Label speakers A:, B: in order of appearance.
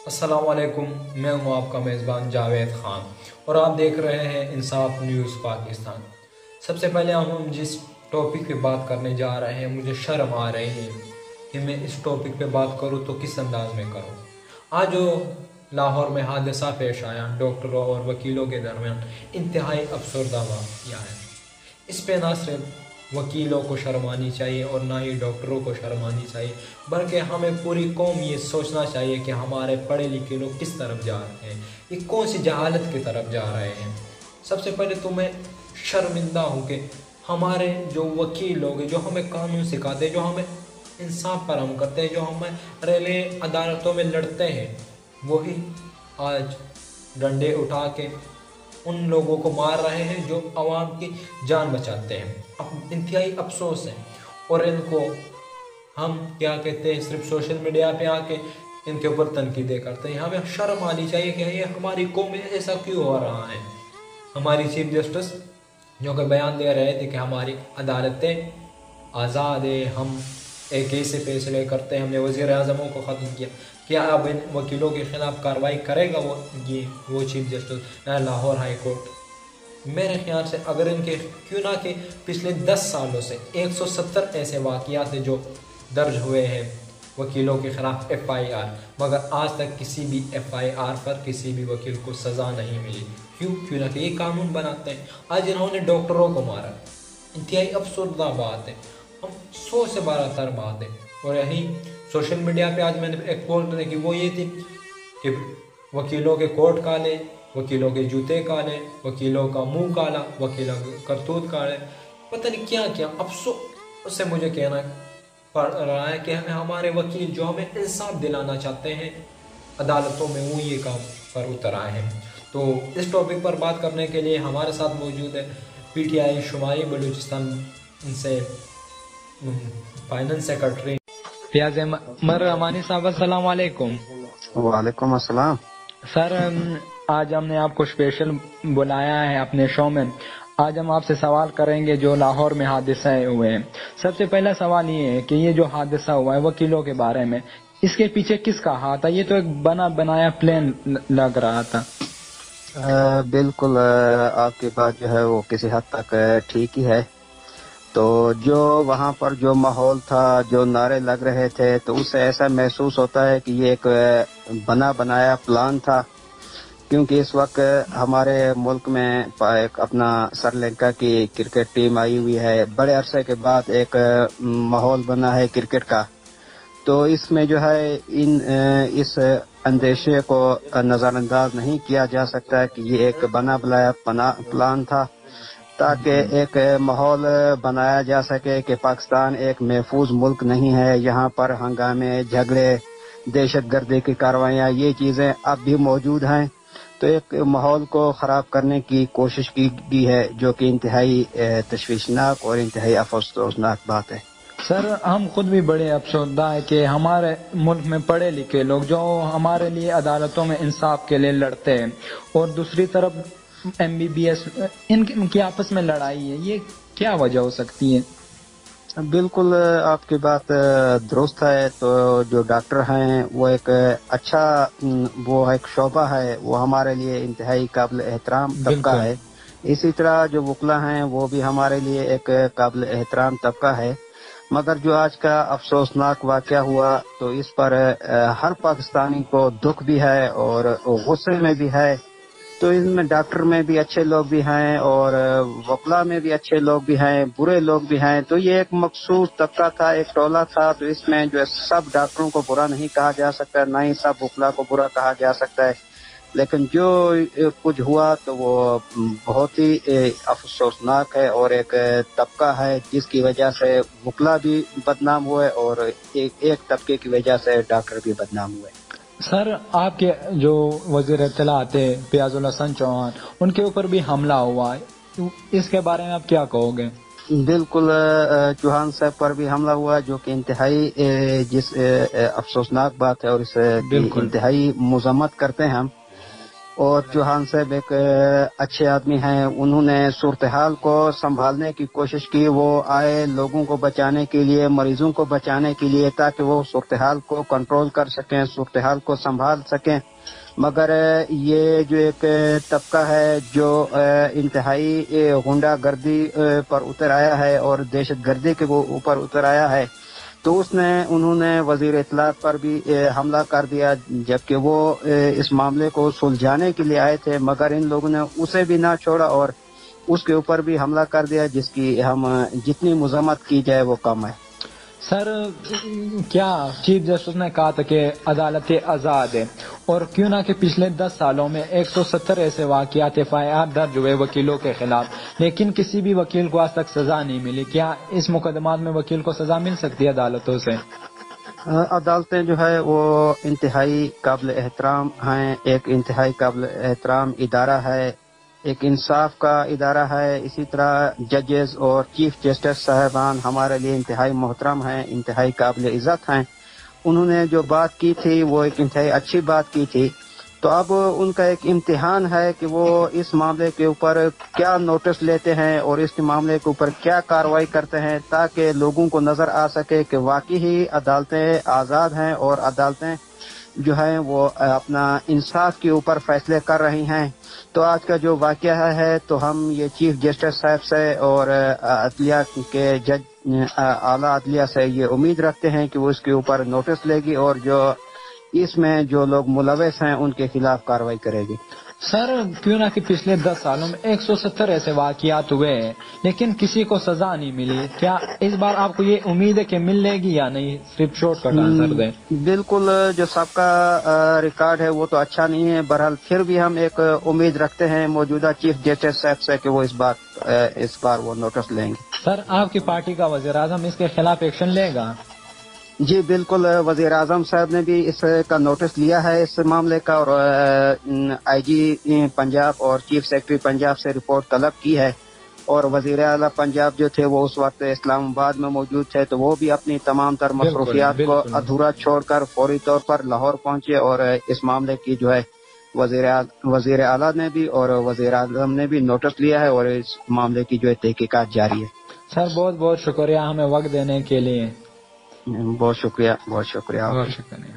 A: السلام علیکم، میں ہوں آپ کا میزبان جاوید خان اور آپ دیکھ رہے ہیں انصاف نیوز پاکستان۔ سب سے پہلے ہم جس ٹاپک پہ بات کرنے جا رہے ہیں، مجھے شرم آ رہی ہے کہ میں اس ٹاپک پہ بات کروں تو کس انداز میں کروں۔ آج جو لاہور میں حادثہ پیش آیا، ڈاکٹروں اور وکیلوں کے درمیان انتہائی افسردہ واقعہ ہے۔ اس پہ نہ صرف وکیلوں کو شرم آنی چاہیے اور نہ ہی ڈاکٹروں کو شرم آنی چاہیے، بلکہ ہمیں پوری قوم یہ سوچنا چاہیے کہ ہمارے پڑھے لکھے لوگ کس طرف جا رہے ہیں، یہ کون سی جہالت کی طرف جا رہے ہیں۔ سب سے پہلے تو میں شرمندہ ہوں کہ ہمارے جو وکیل لوگ ہیں، جو ہمیں قانون سکھاتے ہیں، جو ہمیں انصاف فراہم کرتے ہیں، جو ہمارے لیے عدالتوں میں لڑتے ہیں، وہی آج ڈنڈے اٹھا کے ان لوگوں کو مار رہے ہیں جو عوام کی جان بچاتے ہیں۔ انتہائی افسوس ہے، اور ان کو ہم کیا کہتے ہیں، صرف سوشل میڈیا پہ آ کے ان کے اوپر تنقیدیں کرتے ہیں۔ ہمیں شرم آنی چاہیے کہ یہ ہماری قوم میں ایسا کیوں ہو رہا ہے۔ ہماری چیف جسٹس جو کہ بیان دے رہے تھے کہ ہماری عدالتیں آزاد ہیں، ہم ایک ایسے فیصلے کرتے ہیں، ہم نے وزیر اعظموں کو ختم کیا، کیا اب ان وکیلوں کے خلاف کارروائی کرے گا وہ chief justice Lahore high court? میرے خیال سے اگر ان کے کیوں نہ کہ پچھلے 10 سالوں سے 170 ایسے واقعات ہیں جو درج ہوئے ہیں وکیلوں کے خلاف FIR، مگر آج تک کسی بھی FIR پر کسی بھی وکیل کو سزا نہیں ملی۔ کیوں نہ کہ یہ قانون بناتے ہیں۔ آج انہوں نے ڈاکٹروں کو مارا، انتہائی افسردہ بات ہے، ہم 100 سے 12 بات ہے۔ اور یہی سوشل میڈیا پہ آج میں نے ایک پوسٹ دیکھی، وہ یہ تھی کہ وکیلوں کے کوٹ کالے، وکیلوں کے جوتے کالے، وکیلوں کا منہ کالا، وکیلوں کے کرتوت کالے، پتہ نہیں کیا کیا۔ افسوس سے مجھے کہنا پڑ رہا ہے کہ ہمارے وکیل جو ہمیں انصاف دلانا چاہتے ہیں عدالتوں میں، وہ یہ کام پر اتر آئے ہیں۔ تو اس ٹاپک پر بات کرنے کے لیے ہمارے ساتھ موجود ہے PTI شمالی بلوچستان سے فائننس سیکرٹری فیاض احمد رحمانی صاحب۔ السلام علیکم۔
B: وعلیکم السلام
A: سر، آج ہم نے آپ کو اسپیشل بلایا ہے اپنے شو میں۔ آج ہم آپ سے سوال کریں گے جو لاہور میں حادثہ ہوئے ہیں۔ سب سے پہلا سوال یہ ہے کہ یہ جو حادثہ ہوا ہے وکیلوں کے بارے میں، اس کے پیچھے کس کا ہاتھ ہے؟ یہ تو ایک بنا بنایا پلان لگ رہا تھا۔
B: بالکل، آپ کی بات جو ہے وہ کسی حد تک ٹھیک ہی ہے۔ تو جو وہاں پر جو ماحول تھا، جو نعرے لگ رہے تھے، تو اس سے ایسا محسوس ہوتا ہے کہ یہ ایک بنا بنایا پلان تھا، کیونکہ اس وقت ہمارے ملک میں ایک اپنا سری لنکا کی کرکٹ ٹیم آئی ہوئی ہے، بڑے عرصے کے بعد ایک ماحول بنا ہے کرکٹ کا۔ تو اس میں جو ہے اس اندیشے کو نظر انداز نہیں کیا جا سکتا کہ یہ ایک بنا بنایا پلان تھا، تاکہ ایک ماحول بنایا جا سکے کہ پاکستان ایک محفوظ ملک نہیں ہے، یہاں پر ہنگامے، جھگڑے، دہشت گردی کی کارروائیاں، یہ چیزیں اب بھی موجود ہیں۔ تو ایک ماحول کو خراب کرنے کی کوشش کی گئی ہے، جو کہ انتہائی تشویشناک اور انتہائی افسوسناک بات ہے۔
A: سر، ہم خود بھی بڑے افسردہ ہیں کہ ہمارے ملک میں پڑھے لکھے لوگ جو ہمارے لیے عدالتوں میں انصاف کے لیے لڑتے ہیں، اور دوسری طرف MBBS، ان کی آپس میں لڑائی ہے، یہ کیا وجہ ہو سکتی ہے؟
B: بالکل آپ کی بات درست ہے۔ تو جو ڈاکٹر ہیں وہ ایک اچھا وہ ایک شعبہ ہے، وہ ہمارے لیے انتہائی قابل احترام طبقہ ہے۔ اسی طرح جو وکلا ہیں وہ بھی ہمارے لیے ایک قابل احترام طبقہ ہے، مگر جو آج کا افسوسناک واقعہ ہوا تو اس پر ہر پاکستانی کو دکھ بھی ہے اور غصے میں بھی ہے۔ تو ان میں ڈاکٹر میں بھی اچھے لوگ بھی ہیں اور وکلا میں بھی اچھے لوگ بھی ہیں، برے لوگ بھی ہیں۔ تو یہ ایک مخصوص طبقہ تھا، ایک ٹولہ تھا۔ تو اس میں جو سب ڈاکٹروں کو برا نہیں کہا جا سکتا، نہ ہی سب وکلا کو برا کہا جا سکتا ہے، لیکن جو کچھ ہوا تو وہ بہت ہی افسوسناک ہے، اور ایک طبقہ ہے جس کی وجہ سے وکلا بھی بدنام ہوئے اور ایک طبقے کی وجہ سے ڈاکٹر بھی بدنام ہوئے۔
A: سر، آپ کے جو وزیر اطلاعات تھے فیاض الحسن چوہان، ان کے اوپر بھی حملہ ہوا ہے، اس کے بارے میں آپ کیا کہو گے؟
B: بالکل، چوہان صاحب پر بھی حملہ ہوا، جو کہ انتہائی افسوسناک بات ہے، اور اس کی انتہائی مذمت کرتے ہیں ہم۔ اور چوہان صاحب ایک اچھے آدمی ہیں، انہوں نے صورتحال کو سنبھالنے کی کوشش کی، وہ آئے لوگوں کو بچانے کے لیے، مریضوں کو بچانے کے لیے، تاکہ وہ صورتحال کو کنٹرول کر سکیں، صورتحال کو سنبھال سکیں۔ مگر یہ جو ایک طبقہ ہے جو انتہائی غنڈہ گردی پر اتر آیا ہے اور دہشت گردی کے اوپر اتر آیا ہے، تو انہوں نے وزیر اطلاعات پر بھی حملہ کر دیا، جبکہ وہ اس معاملے کو سلجھانے کے لیے آئے تھے، مگر ان لوگوں نے اسے بھی نہ چھوڑا اور اس کے اوپر بھی حملہ کر دیا، جس کی ہم جتنی مذمت کی جائے وہ کم ہے۔
A: سر، کیا چیف جسٹس نے کہا تھا کہ عدالت آزاد ہے، اور کیوں نہ کہ پچھلے 10 سالوں میں 170 ایسے واقعات FIR درج ہوئے وکیلوں کے خلاف، لیکن کسی بھی وکیل کو آج تک سزا نہیں ملی، کیا اس مقدمات میں وکیل کو سزا مل سکتی ہے عدالتوں سے؟
B: عدالتیں جو ہے وہ انتہائی قابل احترام ہیں، ایک انتہائی قابل احترام ادارہ ہے، ایک انصاف کا ادارہ ہے۔ اسی طرح ججز اور چیف جسٹس صاحبان ہمارے لیے انتہائی محترم ہیں، انتہائی قابل عزت ہیں۔ انہوں نے جو بات کی تھی وہ ایک انتہائی اچھی بات کی تھی، تو اب ان کا ایک امتحان ہے کہ وہ اس معاملے کے اوپر کیا نوٹس لیتے ہیں اور اس معاملے کے اوپر کیا کارروائی کرتے ہیں، تاکہ لوگوں کو نظر آ سکے کہ واقعی ہی عدالتیں آزاد ہیں اور عدالتیں جو ہیں وہ اپنا انصاف کے اوپر فیصلے کر رہی ہیں۔ تو آج کا جو واقعہ ہے تو ہم یہ چیف جسٹس صاحب سے اور عدلیہ کے جج اعلیٰ عدلیہ سے یہ امید رکھتے ہیں کہ وہ اس کے اوپر نوٹس لے گی اور جو اس میں جو لوگ ملوث ہیں ان کے خلاف کارروائی کرے گی۔
A: سر، کیوں نہ کہ پچھلے 10 سالوں میں 170 ایسے واقعات ہوئے ہیں لیکن کسی کو سزا نہیں ملی، کیا اس بار آپ کو یہ امید ہے کہ ملے گی یا نہیں؟ صرف شارٹ کٹ آنسر دیں۔
B: بالکل، جو سب کا ریکارڈ ہے وہ تو اچھا نہیں ہے، بہرحال پھر بھی ہم ایک امید رکھتے ہیں موجودہ چیف جسٹس صاحب سے کہ وہ اس بار وہ نوٹس لیں گے۔
A: سر، آپ کی پارٹی کا وزیر اعظم اس کے خلاف ایکشن لے گا؟
B: جی بالکل، وزیر اعظم صاحب نے بھی اس کا نوٹس لیا ہے اس معاملے کا، اور IG پنجاب اور چیف سیکرٹری پنجاب سے رپورٹ طلب کی ہے، اور وزیر اعلیٰ پنجاب جو تھے وہ اس وقت اسلام آباد میں موجود تھے، تو وہ بھی اپنی تمام تر مصروفیات کو ادھورا چھوڑ کر فوری طور پر لاہور پہنچے، اور اس معاملے کی جو ہے وزیر اعلیٰ نے بھی اور وزیر اعظم نے بھی نوٹس لیا ہے، اور اس معاملے کی جو ہے تحقیقات جاری ہے۔
A: سر، بہت بہت شکریہ ہمیں وقت دینے کے لیے۔
B: بہت شکریہ، بہت شکریہ۔
A: بہت شکریہ۔